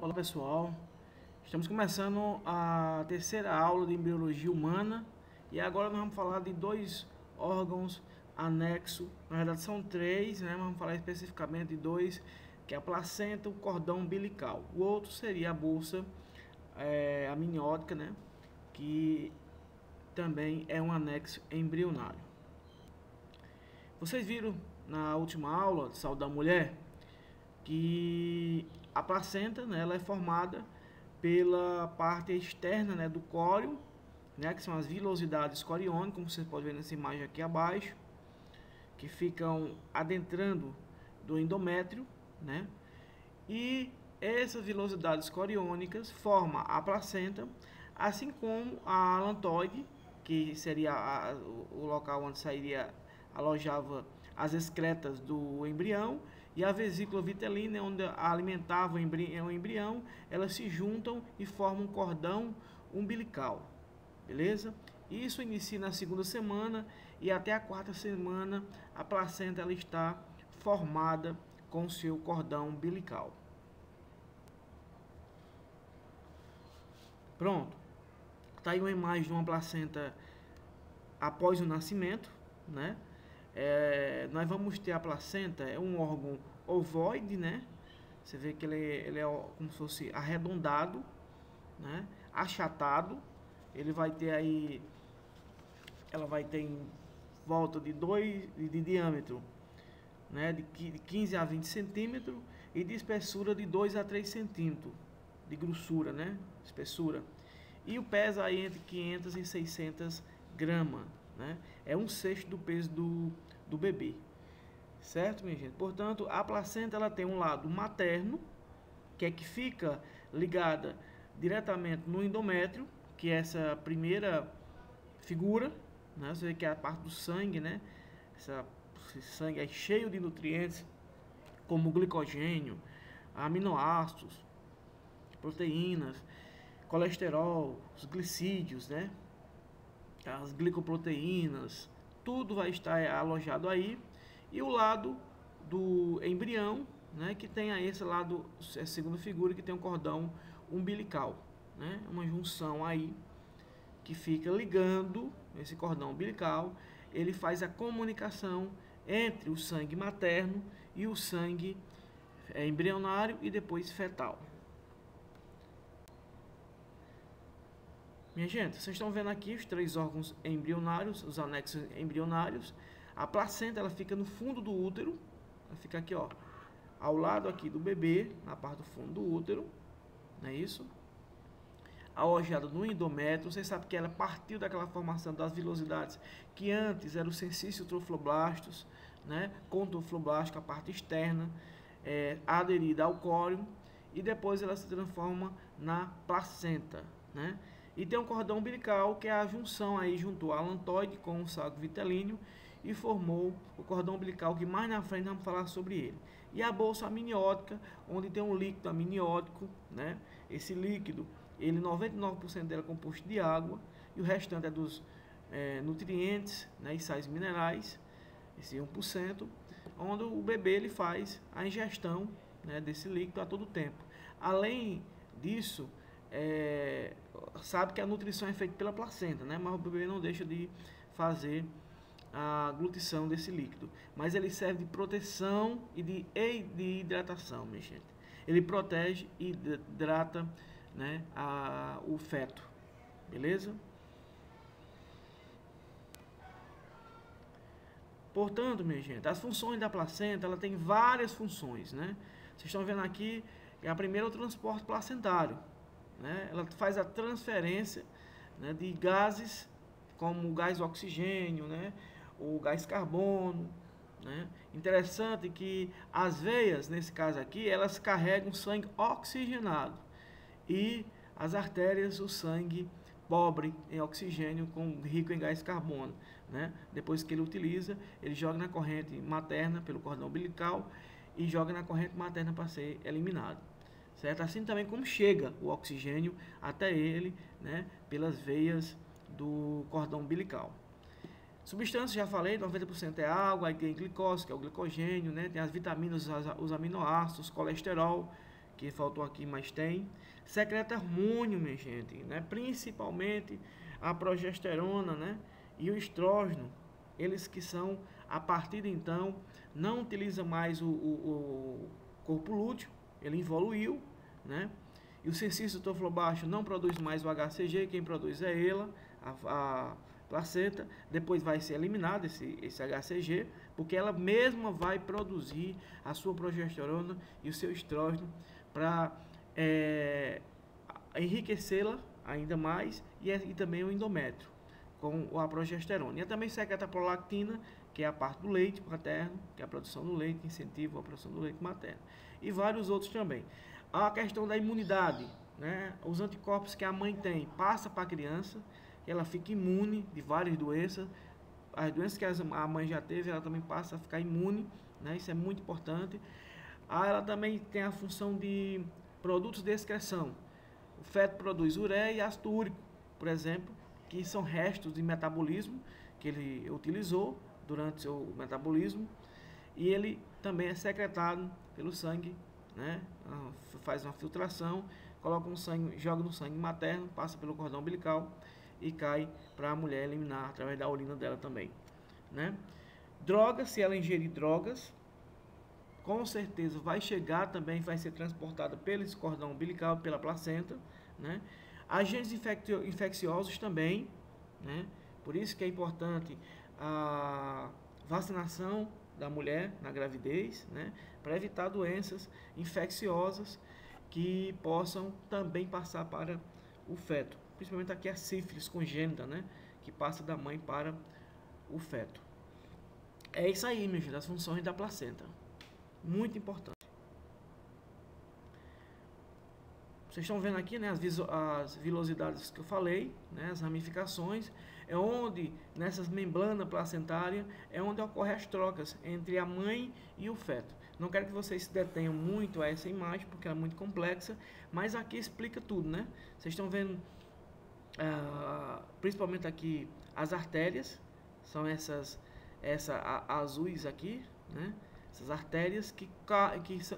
Olá pessoal, estamos começando a terceira aula de embriologia humana e agora nós vamos falar de dois órgãos anexos, na verdade são três, né? Vamos falar especificamente de dois, que é a placenta e o cordão umbilical. O outro seria a bolsa amniótica, né? Que também é um anexo embrionário. Vocês viram na última aula de saúde da mulher que a placenta, né, ela é formada pela parte externa, né, do córeo, né, que são as vilosidades coriônicas, como vocês podem ver nessa imagem aqui abaixo, que ficam adentrando do endométrio, né, e essas vilosidades coriônicas formam a placenta, assim como a alantoide, que seria o local onde alojava as excretas do embrião, e a vesícula vitelina, onde alimentava o embrião, elas se juntam e formam um cordão umbilical, beleza? Isso inicia na segunda semana e até a quarta semana a placenta ela está formada com o seu cordão umbilical. Pronto, tá aí uma imagem de uma placenta após o nascimento, né? Nós vamos ter a placenta, é um órgão ovoide, né? Você vê que ele é como se fosse arredondado, né? Achatado. Ele vai ter aí, ela vai ter em volta de 2 de diâmetro, né? De 15 a 20 centímetros e de espessura de 2 a 3 centímetros de grossura, né? Espessura. E o pesa aí entre 500 e 600 gramas, né? É um sexto do peso do bebê, certo, minha gente? Portanto, a placenta ela tem um lado materno, que fica ligada diretamente no endométrio, que é essa primeira figura, né? Você vê que é a parte do sangue, né? Esse sangue é cheio de nutrientes, como glicogênio, aminoácidos, proteínas, colesterol, os glicídios, né? As glicoproteínas, tudo vai estar alojado aí. E o lado do embrião, né, que tem aí esse lado, a segunda figura, que tem um cordão umbilical, né, uma junção aí que fica ligando esse cordão umbilical. Ele faz a comunicação entre o sangue materno e o sangue embrionário e depois fetal. Minha gente, vocês estão vendo aqui os três órgãos embrionários, os anexos embrionários. A placenta ela fica no fundo do útero, ela fica aqui, ó, ao lado aqui do bebê, na parte do fundo do útero, não é isso? Alojada no endométrio. Vocês sabem que ela partiu daquela formação das vilosidades que antes eram os sensícios trofloblastos, né? Com o trofloblasto, a parte externa, aderida ao córeo, e depois ela se transforma na placenta, né? E tem um cordão umbilical, que é a junção aí, juntou a alantoide com o saco vitelíneo e formou o cordão umbilical, que mais na frente vamos falar sobre ele. E a bolsa amniótica, onde tem um líquido amniótico, né? Esse líquido, ele 99% dele é composto de água e o restante é dos nutrientes, né, e sais minerais, esse 1%, onde o bebê ele faz a ingestão, né, desse líquido a todo tempo. Além disso, sabe que a nutrição é feita pela placenta, né? Mas o bebê não deixa de fazer a glutição desse líquido. Mas ele serve de proteção e de hidratação, minha gente. Ele protege e hidrata, né, o feto. Beleza? Portanto, minha gente, as funções da placenta, ela tem várias funções, né? Vocês estão vendo aqui, a primeira é o transporte placentário, né? Ela faz a transferência, né, de gases como o gás oxigênio, né, o gás carbono, né? Interessante que as veias, nesse caso aqui, elas carregam sangue oxigenado e as artérias o sangue pobre em oxigênio, rico em gás carbono, né? Depois que ele utiliza, ele joga na corrente materna pelo cordão umbilical e joga na corrente materna para ser eliminado. Certo? Assim também como chega o oxigênio até ele, né, pelas veias do cordão umbilical. Substâncias, já falei, 90% é água, aí tem glicose, que é o glicogênio, né, tem as vitaminas, os aminoácidos, colesterol, que faltou aqui, mas tem. Secreta hormônio, minha gente, né? Principalmente a progesterona, né? E o estrógeno, eles que são, a partir de então, não utiliza mais o corpo lúteo, ele evoluiu, né? E o sensício baixo não produz mais o HCG, quem produz é ela, a placenta. Depois vai ser eliminado esse HCG, porque ela mesma vai produzir a sua progesterona e o seu estrógeno para enriquecê-la ainda mais e também o endométrio com a progesterona. E também secreta a prolactina, que é a parte do leite materno, que é a produção do leite, incentiva a produção do leite materno. E vários outros também. A questão da imunidade, né? Os anticorpos que a mãe tem, passa para a criança, ela fica imune de várias doenças. As doenças que a mãe já teve, ela também passa a ficar imune, né? Isso é muito importante. Ela também tem a função de produtos de excreção. O feto produz ureia e ácido úrico, por exemplo, que são restos de metabolismo que ele utilizou durante seu metabolismo, e ele também é secretado pelo sangue, né? Faz uma filtração, coloca no sangue, joga no sangue materno, passa pelo cordão umbilical e cai para a mulher eliminar através da urina dela também, né? Drogas, se ela ingerir drogas, com certeza vai chegar também, vai ser transportada pelo cordão umbilical, pela placenta, né? Agentes infecciosos também, né? Por isso que é importante a vacinação da mulher na gravidez, né? Para evitar doenças infecciosas que possam também passar para o feto. Principalmente aqui a sífilis congênita, né? Que passa da mãe para o feto. É isso aí, minha gente, as funções da placenta. Muito importante. Vocês estão vendo aqui, né, as vilosidades que eu falei, né, as ramificações, é onde, nessas membranas placentárias, é onde ocorrem as trocas entre a mãe e o feto. Não quero que vocês se detenham muito a essa imagem, porque ela é muito complexa, mas aqui explica tudo, né? Vocês estão vendo, principalmente aqui, as artérias, são essas azuis aqui, né? Essas artérias que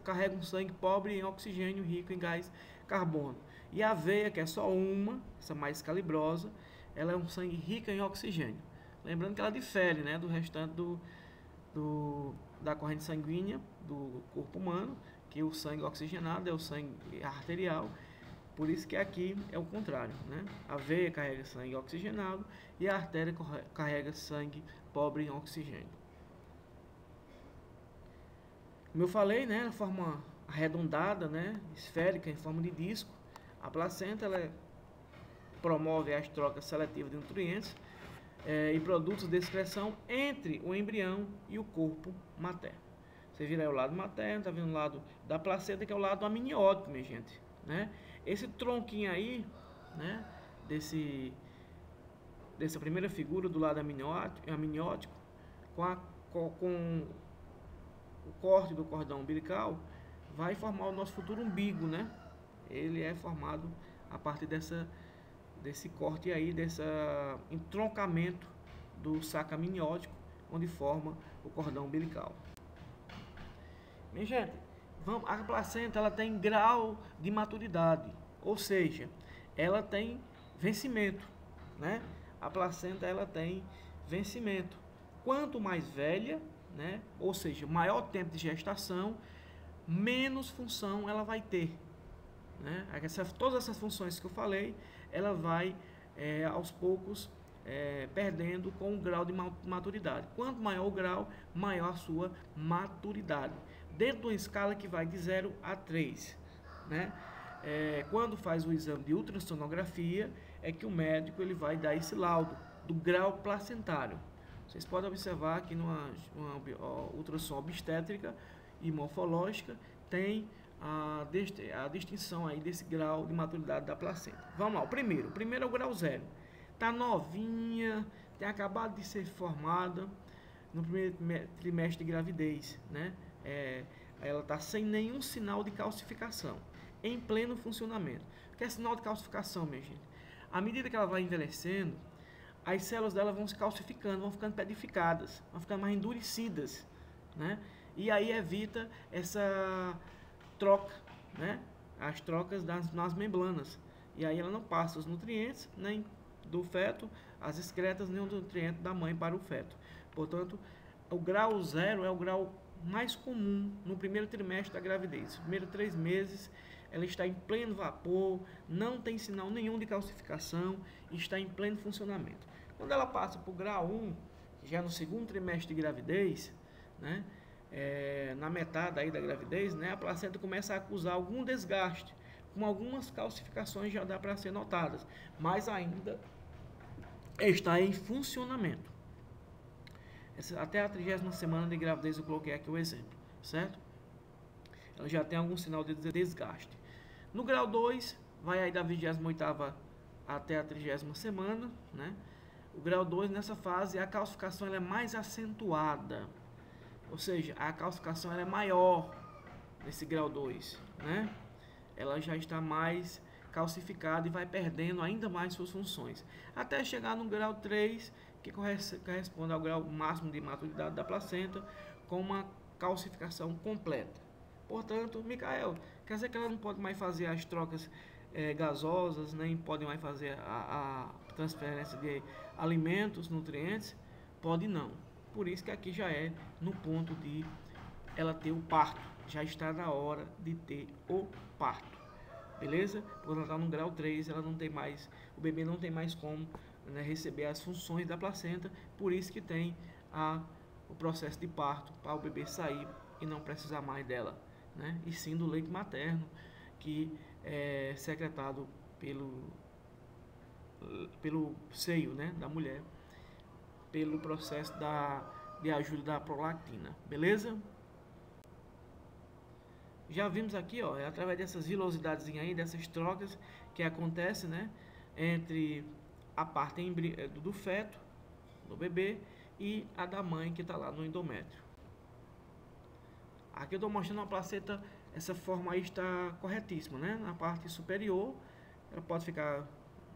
carregam sangue pobre em oxigênio, rico em gás carbono. E a veia, que é só uma, essa mais calibrosa, ela é um sangue rico em oxigênio. Lembrando que ela difere, né, do restante da corrente sanguínea do corpo humano, que o sangue oxigenado é o sangue arterial. Por isso que aqui é o contrário, né? A veia carrega sangue oxigenado e a artéria carrega sangue pobre em oxigênio. Como eu falei, né, a forma arredondada, né, esférica, em forma de disco, a placenta ela promove as trocas seletivas de nutrientes e produtos de excreção entre o embrião e o corpo materno. Você vira aí o lado materno, tá vendo o lado da placenta, que é o lado amniótico, minha gente, né? Esse tronquinho aí, né, dessa primeira figura do lado amniótico com o corte do cordão umbilical, vai formar o nosso futuro umbigo, né? Ele é formado a partir desse corte aí, desse entroncamento do saco amniótico, onde forma o cordão umbilical. Minha gente, a placenta ela tem grau de maturidade, ou seja, ela tem vencimento, né? A placenta ela tem vencimento. Quanto mais velha, né? Ou seja, maior tempo de gestação, menos função ela vai ter, né? Todas essas funções que eu falei, ela vai aos poucos perdendo com o grau de maturidade. Quanto maior o grau, maior a sua maturidade. Dentro de uma escala que vai de 0 a 3, né? Quando faz o exame de ultrassonografia, é que o médico ele vai dar esse laudo do grau placentário. Vocês podem observar que numa ultrassom obstétrica e morfológica tem a distinção aí desse grau de maturidade da placenta. Vamos lá, o primeiro é o grau 0. Está novinha, tem acabado de ser formada no primeiro trimestre de gravidez, né? Ela está sem nenhum sinal de calcificação, em pleno funcionamento. O que é sinal de calcificação, minha gente? À medida que ela vai envelhecendo, as células dela vão se calcificando, vão ficando pedificadas, vão ficando mais endurecidas, né? E aí evita essa troca né, as trocas nas membranas. E aí ela não passa os nutrientes nem do feto, as excretas, nem o nutriente da mãe para o feto. Portanto, o grau 0 é o grau mais comum no primeiro trimestre da gravidez. Nos primeiros 3 meses, ela está em pleno vapor, não tem sinal nenhum de calcificação e está em pleno funcionamento. Quando ela passa para o grau 1, já no segundo trimestre de gravidez, né, na metade aí da gravidez, né, a placenta começa a acusar algum desgaste, com algumas calcificações já dá para ser notadas, mas ainda está em funcionamento. Até a 30ª semana de gravidez eu coloquei aqui o exemplo, certo? Ela já tem algum sinal de desgaste. No grau 2, vai aí da 28ª até a 30ª semana, né? O grau 2, nessa fase, a calcificação ela é mais acentuada, ou seja, a calcificação ela é maior nesse grau 2, né? Ela já está mais calcificada e vai perdendo ainda mais suas funções, até chegar no grau 3, que corresponde ao grau máximo de maturidade da placenta, com uma calcificação completa. Portanto, Micael, quer dizer que ela não pode mais fazer as trocas gasosas, nem pode mais fazer a transferência de alimentos, nutrientes? Pode não. Por isso que aqui já é no ponto de ela ter o parto. Já está na hora de ter o parto. Beleza? Quando ela está no grau 3, ela não tem mais, o bebê não tem mais como, né, receber as funções da placenta. Por isso que tem o processo de parto, para o bebê sair e não precisar mais dela, né? E sim do leite materno, que é secretado pelo seio, né, da mulher, pelo processo de ajuda da prolactina. Beleza? Já vimos aqui, ó, é através dessas vilosidades aí, dessas trocas que acontecem, né, entre a parte do feto, do bebê, e a da mãe que está lá no endométrio. Aqui eu estou mostrando a placenta, essa forma aí está corretíssima, né? Na parte superior, ela pode ficar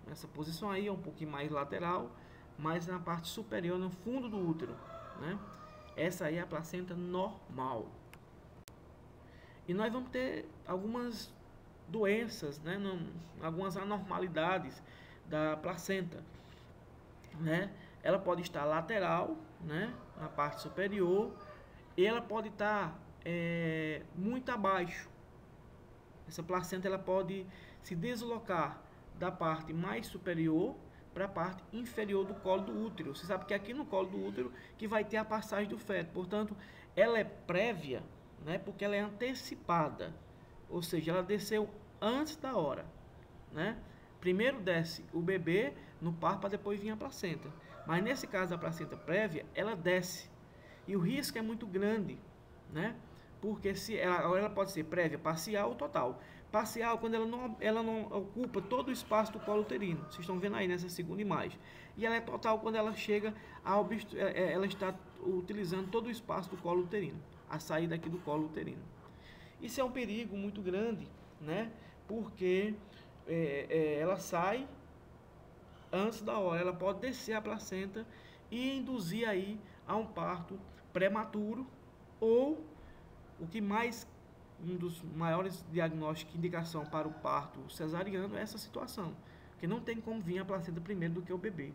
nessa posição aí, um pouquinho mais lateral, mas na parte superior, no fundo do útero, né? Essa aí é a placenta normal. E nós vamos ter algumas doenças, né? Algumas anormalidades da placenta, né? Ela pode estar lateral, né, na parte superior, e ela pode estar muito abaixo. Essa placenta ela pode se deslocar da parte mais superior para a parte inferior do colo do útero. Você sabe que aqui no colo do útero que vai ter a passagem do feto. Portanto, ela é prévia, né, porque ela é antecipada. Ou seja, ela desceu antes da hora, né? Primeiro desce o bebê no parto para depois vir a placenta. Mas nesse caso da placenta prévia, ela desce. E o risco é muito grande, né? Porque ela pode ser prévia, parcial ou total. Parcial quando ela não ocupa todo o espaço do colo uterino. Vocês estão vendo aí nessa segunda imagem. E ela é total quando ela chega ela está utilizando todo o espaço do colo uterino, a saída aqui do colo uterino. Isso é um perigo muito grande, né? Porque ela sai antes da hora, ela pode descer a placenta e induzir aí a um parto prematuro, ou um dos maiores diagnósticos e indicação para o parto cesariano é essa situação, que não tem como vir a placenta primeiro do que o bebê.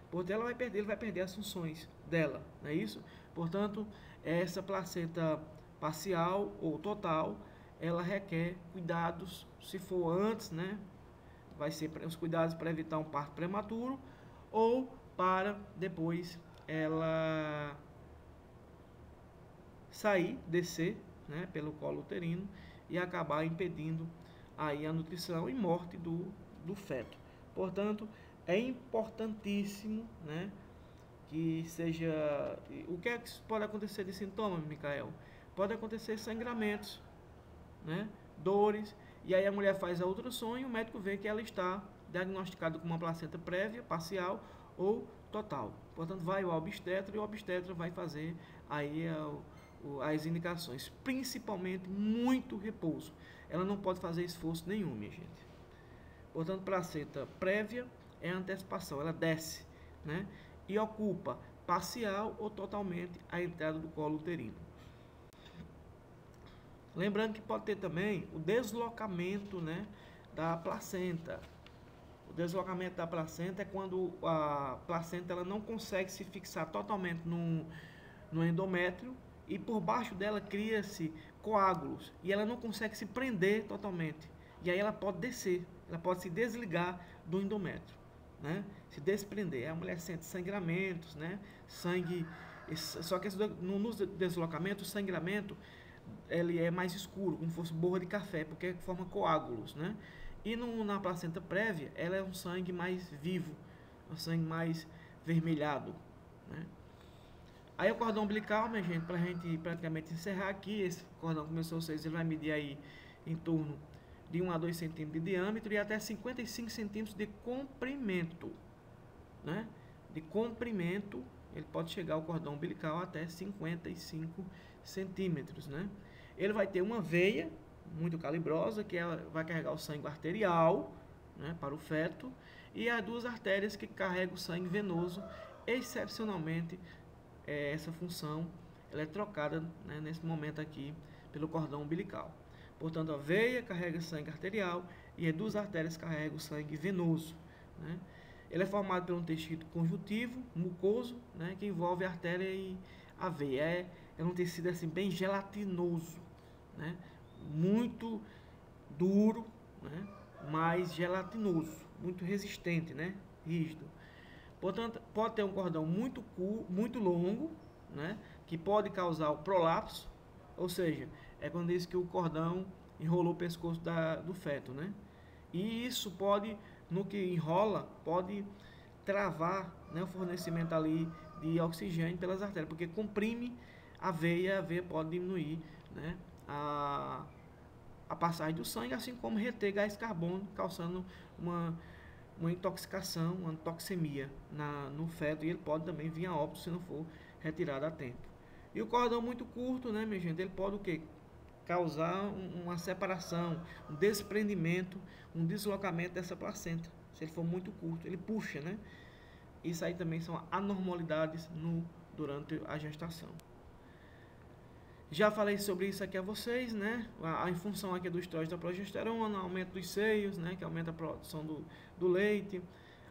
Portanto, ele vai perder as funções dela, não é isso? Portanto, essa placenta parcial ou total, ela requer cuidados, se for antes, né? Vai ser os cuidados para evitar um parto prematuro, ou para depois ela descer, né, pelo colo uterino e acabar impedindo aí a nutrição e morte do feto. Portanto, é importantíssimo, né, que seja... O que é que pode acontecer de sintoma, Micael? Pode acontecer sangramentos, né, dores, e aí a mulher faz a ultrassom e o médico vê que ela está diagnosticada com uma placenta prévia, parcial ou total. Portanto, vai o obstetra e o obstetra vai fazer aí as indicações, principalmente muito repouso. Ela não pode fazer esforço nenhum, minha gente. Portanto, placenta prévia é a antecipação, ela desce, né, e ocupa parcial ou totalmente a entrada do colo uterino. Lembrando que pode ter também o deslocamento, né, da placenta. O deslocamento da placenta é quando a placenta ela não consegue se fixar totalmente no endométrio e por baixo dela cria-se coágulos e ela não consegue se prender totalmente. E aí ela pode descer, ela pode se desligar do endométrio, né? Se desprender. A mulher sente sangramentos, né? Sangue, só que no deslocamento, o sangramento ele é mais escuro, como se fosse borra de café, porque forma coágulos, né? E na placenta prévia, ela é um sangue mais vivo, um sangue mais vermelhado, né? Aí o cordão umbilical, minha gente, pra gente praticamente encerrar aqui, esse cordão, como eu sei, ele vai medir aí em torno de 1 a 2 centímetros de diâmetro e até 55 centímetros de comprimento, né? De comprimento, ele pode chegar ao cordão umbilical até 55 centímetros, né? Ele vai ter uma veia muito calibrosa, que ela vai carregar o sangue arterial, né, para o feto, e as duas artérias que carregam o sangue venoso. Excepcionalmente, essa função ela é trocada, né, nesse momento aqui pelo cordão umbilical. Portanto, a veia carrega sangue arterial e as duas artérias carregam o sangue venoso, né? Ele é formado por um tecido conjuntivo, mucoso, né, que envolve a artéria e a veia. É um tecido assim bem gelatinoso, né? Muito duro, né? Mas gelatinoso, muito resistente, né? Rígido. Portanto, pode ter um cordão muito longo, né? Que pode causar o prolapso, ou seja, é quando diz que o cordão enrolou o pescoço do feto, né? E isso pode, no que enrola, pode travar, né, o fornecimento ali de oxigênio pelas artérias, porque comprime a veia pode diminuir, né, a passagem do sangue, assim como reter gás carbônico, causando uma intoxicação, uma toxemia no feto, e ele pode também vir a óbito se não for retirado a tempo. E o cordão muito curto, né, minha gente, ele pode o quê? Causar uma separação, um desprendimento, um deslocamento dessa placenta. Se ele for muito curto, ele puxa, né? Isso aí também são anormalidades durante a gestação. Já falei sobre isso aqui a vocês, né? Em função aqui do estrógeno da progesterona, aumento dos seios, né? Que aumenta a produção do leite,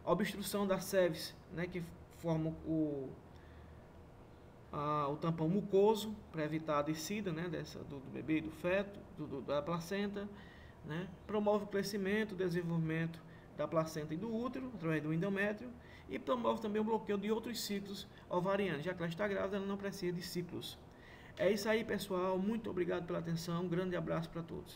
a obstrução da cervix, né? Que forma o tampão mucoso para evitar a descida, né? Do bebê e do feto, da placenta, né? Promove o crescimento, o desenvolvimento da placenta e do útero através do endométrio e promove também o bloqueio de outros ciclos ovarianos. Já que ela está grávida, ela não precisa de ciclos. É isso aí, pessoal. Muito obrigado pela atenção. Um grande abraço para todos.